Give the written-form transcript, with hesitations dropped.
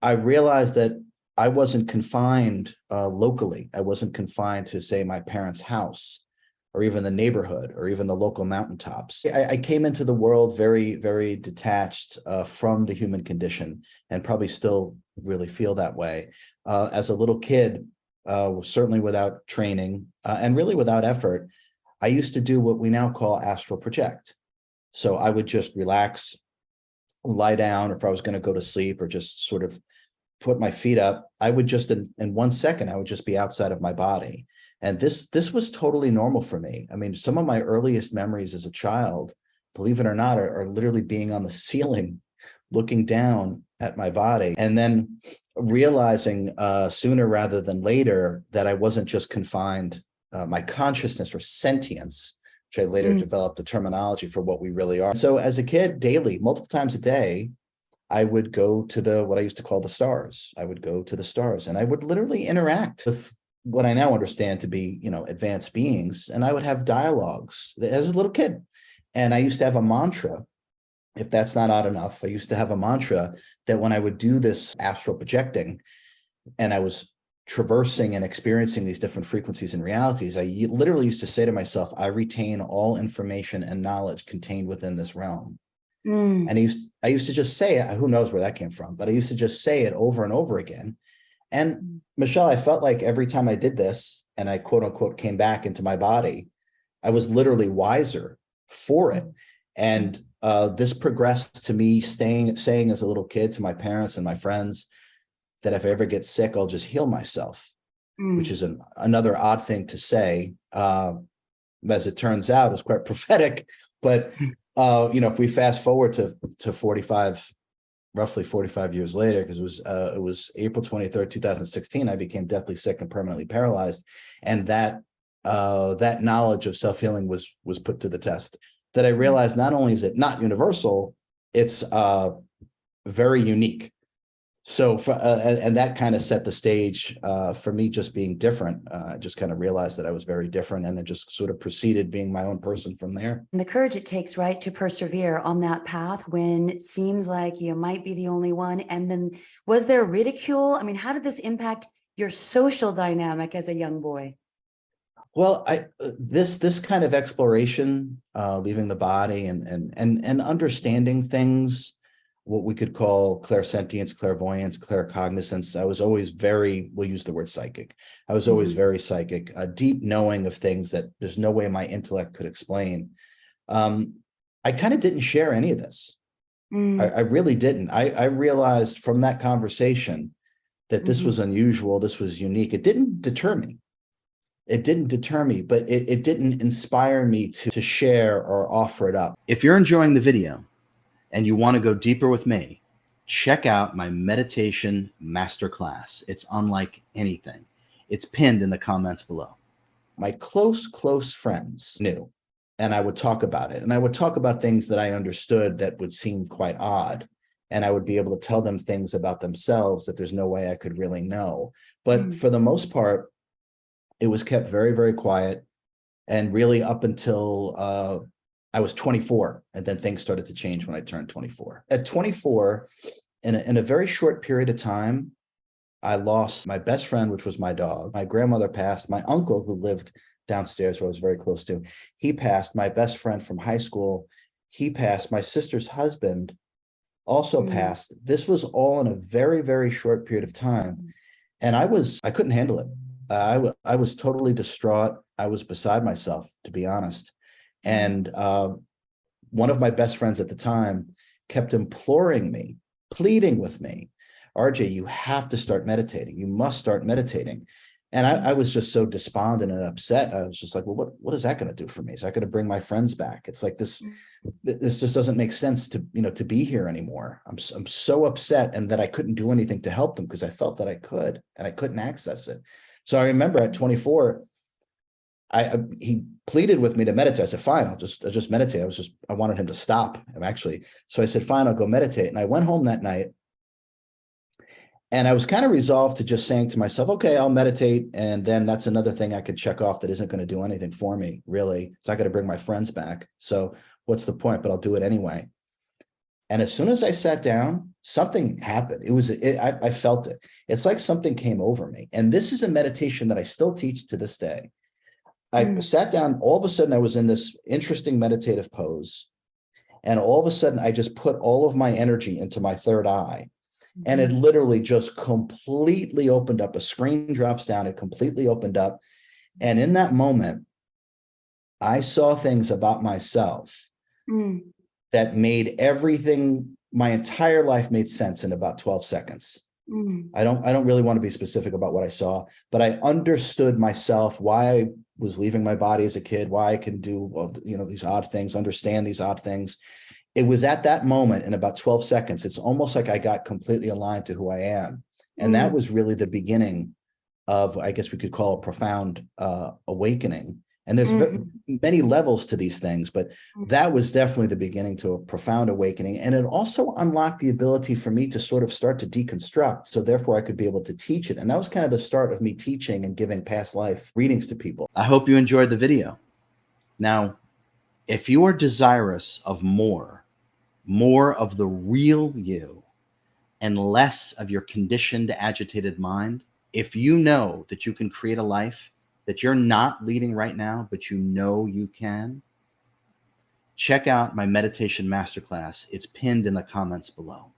I realized that I wasn't confined locally. I wasn't confined to, say, my parents' house or even the neighborhood or even the local mountaintops. I came into the world very, very detached from the human condition, and probably still really feel that way. As a little kid, certainly without training and really without effort, I used to do what we now call astral project. So I would just relax, lie down, or if I was going to go to sleep or just sort of put my feet up, I would just in 1 second, I would just be outside of my body. And this was totally normal for me. I mean, some of my earliest memories as a child, believe it or not, are literally being on the ceiling, looking down at my body, and then realizing sooner rather than later that I wasn't just confined, my consciousness or sentience, which I later developed the terminology for what we really are. So as a kid, daily, multiple times a day, I would go to what I used to call the stars. I would go to the stars and I would literally interact with what I now understand to be, advanced beings. And I would have dialogues as a little kid. And I used to have a mantra. If that's not odd enough, I used to have a mantra that when I would do this astral projecting and I was traversing and experiencing these different frequencies and realities, I literally used to say to myself, I retain all information and knowledge contained within this realm. And I used to just say it, who knows where that came from, but I used to just say it over and over again. And Michelle, I felt like every time I did this and I quote unquote came back into my body, I was literally wiser for it. And this progressed to me saying as a little kid to my parents and my friends that if I ever get sick, I'll just heal myself, which is another odd thing to say. As it turns out, is quite prophetic, but if we fast forward to roughly 45 years later, because it was April 23rd, 2016, I became deathly sick and permanently paralyzed. And that knowledge of self-healing was put to the test. That I realized not only is it not universal, it's very unique. So and that kind of set the stage for me just being different. I just kind of realized that I was very different, and it just sort of proceeded being my own person from there. And the courage it takes, right, to persevere on that path when it seems like you might be the only one. And then was there ridicule? I mean, how did this impact your social dynamic as a young boy? Well, this kind of exploration, leaving the body and understanding things, what we could call clairsentience, clairvoyance, claircognizance. I was always we'll use the word psychic. I was always very psychic, a deep knowing of things that there's no way my intellect could explain. I kind of didn't share any of this. I really didn't. I realized from that conversation that this was unusual. This was unique. It didn't deter me. It didn't deter me, but it didn't inspire me to share or offer it up. If you're enjoying the video and you want to go deeper with me, check out my meditation masterclass. It's unlike anything. It's pinned in the comments below. My close friends knew, and I would talk about it. And I would talk about things that I understood that would seem quite odd. And I would be able to tell them things about themselves that there's no way I could really know. But for the most part, it was kept very, very quiet. And really up until I was 24, and then things started to change when I turned 24. At 24, in a very short period of time, I lost my best friend, which was my dog. My grandmother passed. My uncle, who lived downstairs, who I was very close to, he passed. My best friend from high school, he passed. My sister's husband also passed. This was all in a very, very short period of time. And I couldn't handle it. I was totally distraught. I was beside myself, to be honest. And one of my best friends at the time kept imploring me, pleading with me, RJ, you have to start meditating. You must start meditating. And I was just so despondent and upset. I was just like, well, what is that going to do for me? Is that going to bring my friends back? It's like this just doesn't make sense to be here anymore. I'm so upset, and that I couldn't do anything to help them because I felt that I could, and I couldn't access it. So I remember at 24, he pleaded with me to meditate. I said, fine, I'll just meditate. I wanted him to stop, actually. So I said, fine, I'll go meditate. And I went home that night, and I was kind of resolved to just saying to myself, okay, I'll meditate. And then that's another thing I could check off that isn't going to do anything for me, really. It's not going to bring my friends back. So what's the point? But I'll do it anyway. And as soon as I sat down, something happened. I felt it. It's like something came over me. And this is a meditation that I still teach to this day. I sat down, all of a sudden I was in this interesting meditative pose. And all of a sudden I just put all of my energy into my third eye. And it literally just completely opened up. A screen drops down, it completely opened up. And in that moment, I saw things about myself that made everything, my entire life made sense in about 12 seconds. I don't really want to be specific about what I saw, but I understood myself, why I was leaving my body as a kid, why I can do, these odd things, understand these odd things. It was at that moment in about 12 seconds. It's almost like I got completely aligned to who I am. And that was really the beginning of, I guess we could call a profound awakening. And there's many levels to these things, but that was definitely the beginning to a profound awakening. And it also unlocked the ability for me to sort of start to deconstruct. So therefore I could be able to teach it. And that was kind of the start of me teaching and giving past life readings to people. I hope you enjoyed the video. Now, if you are desirous of more of the real you and less of your conditioned, agitated mind, if you know that you can create a life that you're not leading right now, but you know you can, check out my meditation masterclass. It's pinned in the comments below.